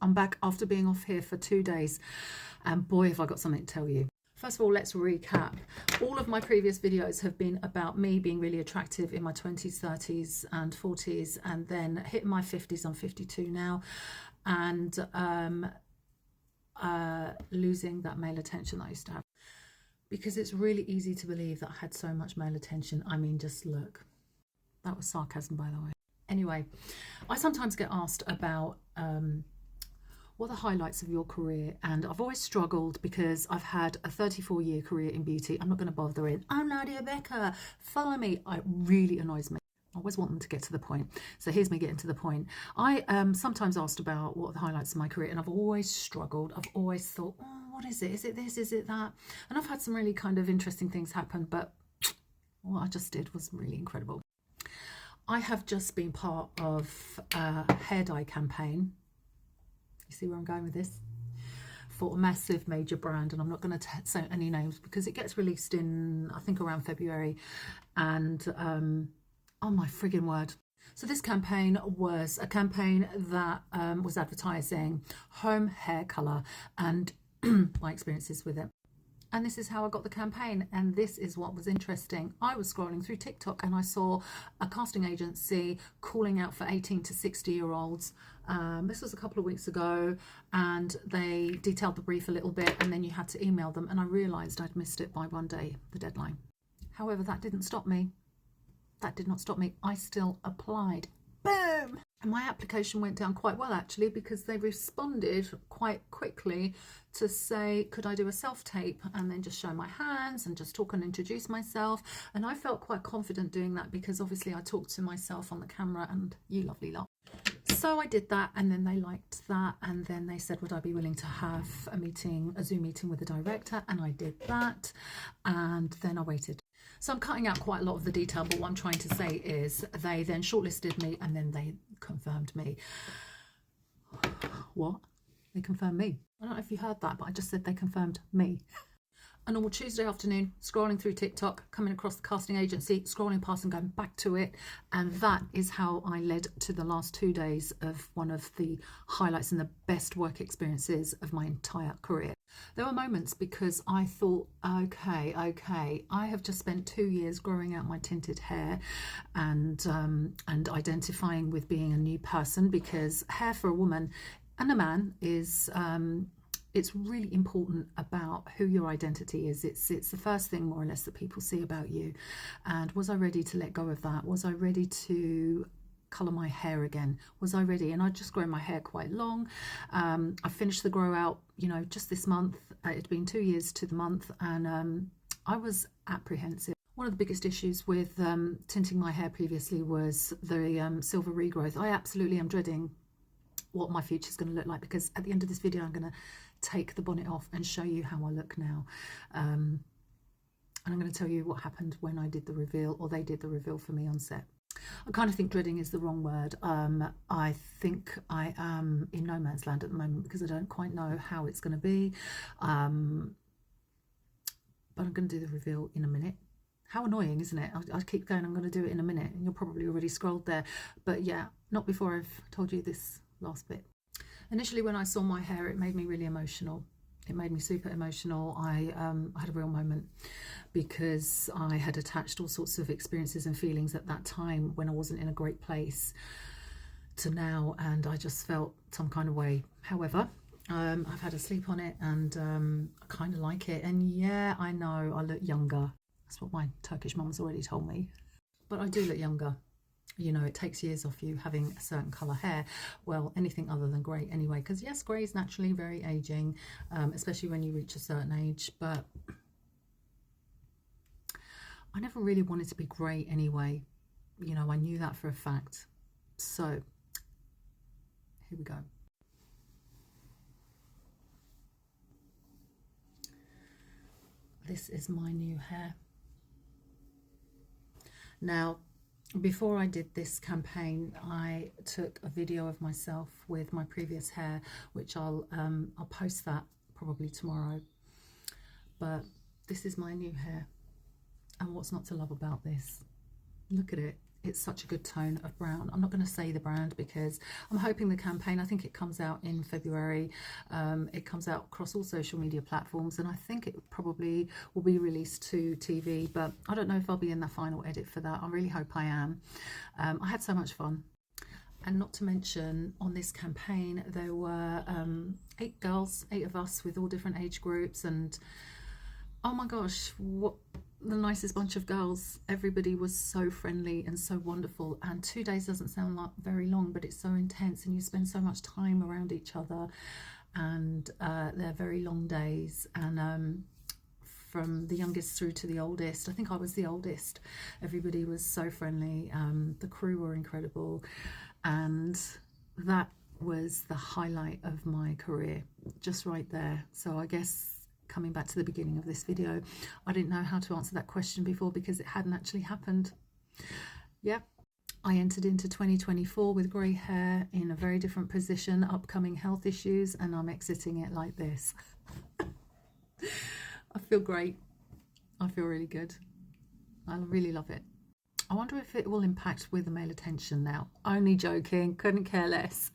I'm back after being off here for 2 days, and boy, have I got something to tell you. First of all, let's recap. All of my previous videos have been about me being really attractive in my 20s, 30s and 40s, and then hitting my 50s. I'm 52 now, and losing that male attention that I used to have. Because it's really easy to believe that I had so much male attention. I mean, just look. That was sarcasm, by the way. Anyway, I sometimes get asked about what are the highlights of your career, and I've always struggled because I've had a 34-year career in beauty. I'm not going to bother in, I'm Nadia Becker, follow me. It really annoys me. I always want them to get to the point. So here's me getting to the point. I sometimes asked about what are the highlights of my career, and I've always struggled. I've always thought, oh, what is it? Is it this? Is it that? And I've had some really kind of interesting things happen, but what I just did was really incredible. I have just been part of a hair dye campaign. You see where I'm going with this? For a massive major brand, and I'm not going to say any names because it gets released in, I think, around February. And oh my friggin' word. So this campaign was a campaign that was advertising home hair colour and my experiences with it. And this is how I got the campaign, and this is what was interesting. I was scrolling through TikTok and I saw a casting agency calling out for 18 to 60-year-olds. This was a couple of weeks ago, and they detailed the brief a little bit, and then you had to email them, and I realised I'd missed it by 1 day, the deadline. However, that didn't stop me. That did not stop me. I still applied. Boom! And my application went down quite well, actually, because they responded quite quickly to say, could I do a self-tape and then just show my hands and just talk and introduce myself? And I felt quite confident doing that because obviously I talked to myself on the camera, and you lovely lot. So I did that, and then they liked that, and then they said, would I be willing to have a Zoom meeting with the director? And I did that, and then I waited. So I'm cutting out quite a lot of the detail, but what I'm trying to say is they then shortlisted me, and then they confirmed me. What? They confirmed me. I don't know if you heard that, but I just said they confirmed me. A normal Tuesday afternoon, scrolling through TikTok, coming across the casting agency, scrolling past and going back to it. And that is how I led to the last 2 days of one of the highlights and the best work experiences of my entire career. There were moments because I thought, okay, I have just spent 2 years growing out my tinted hair and identifying with being a new person, because hair for a woman and a man is it's really important about who your identity is. It's the first thing more or less that people see about you. And was I ready to let go of that? Was I ready to colour my hair again? Was I ready? And I'd just grown my hair quite long. I finished the grow out, just this month. It'd been 2 years to the month, and I was apprehensive. One of the biggest issues with tinting my hair previously was the silver regrowth. I absolutely am dreading what my future is going to look like, because at the end of this video I'm going to take the bonnet off and show you how I look now, and I'm going to tell you what happened when I did the reveal, or they did the reveal for me on set. I kind of think dreading is the wrong word. I think I am in no man's land at the moment because I don't quite know how it's going to be, but I'm going to do the reveal in a minute. How annoying, isn't it? I keep going, I'm going to do it in a minute, and you're probably already scrolled there, but yeah, not before I've told you this last bit. Initially, when I saw my hair, it made me really emotional. It made me super emotional. I had a real moment because I had attached all sorts of experiences and feelings at that time when I wasn't in a great place to now, and I just felt some kind of way. However, I've had a sleep on it, and I kind of like it. And yeah, I know I look younger. That's what my Turkish mum's already told me. But I do look younger. It takes years off you having a certain colour hair. Well, anything other than grey anyway, because yes, grey is naturally very aging, especially when you reach a certain age. But I never really wanted to be grey anyway. I knew that for a fact. So here we go. This is my new hair. Now, before I did this campaign, I took a video of myself with my previous hair, which I'll post that probably tomorrow. But this is my new hair, and what's not to love about this? Look at it. it's such a good tone of brown. I'm not going to say the brand because I'm hoping the campaign, I think it comes out in February. It comes out across all social media platforms, and I think it probably will be released to TV, but I don't know if I'll be in the final edit for that. I really hope I am. I had so much fun. And not to mention, on this campaign there were 8 girls, 8 of us with all different age groups, and oh my gosh, what the nicest bunch of girls. Everybody was so friendly and so wonderful, and 2 days doesn't sound like very long, but it's so intense and you spend so much time around each other, and they're very long days. And from the youngest through to the oldest, I think I was the oldest, everybody was so friendly. The crew were incredible, and that was the highlight of my career, just right there. So I guess, coming back to the beginning of this video, I didn't know how to answer that question before because it hadn't actually happened. Yep, I entered into 2024 with grey hair, in a very different position, upcoming health issues, and I'm exiting it like this. I feel great. I feel really good. I really love it. I wonder if it will impact with the male attention now. Only joking, couldn't care less.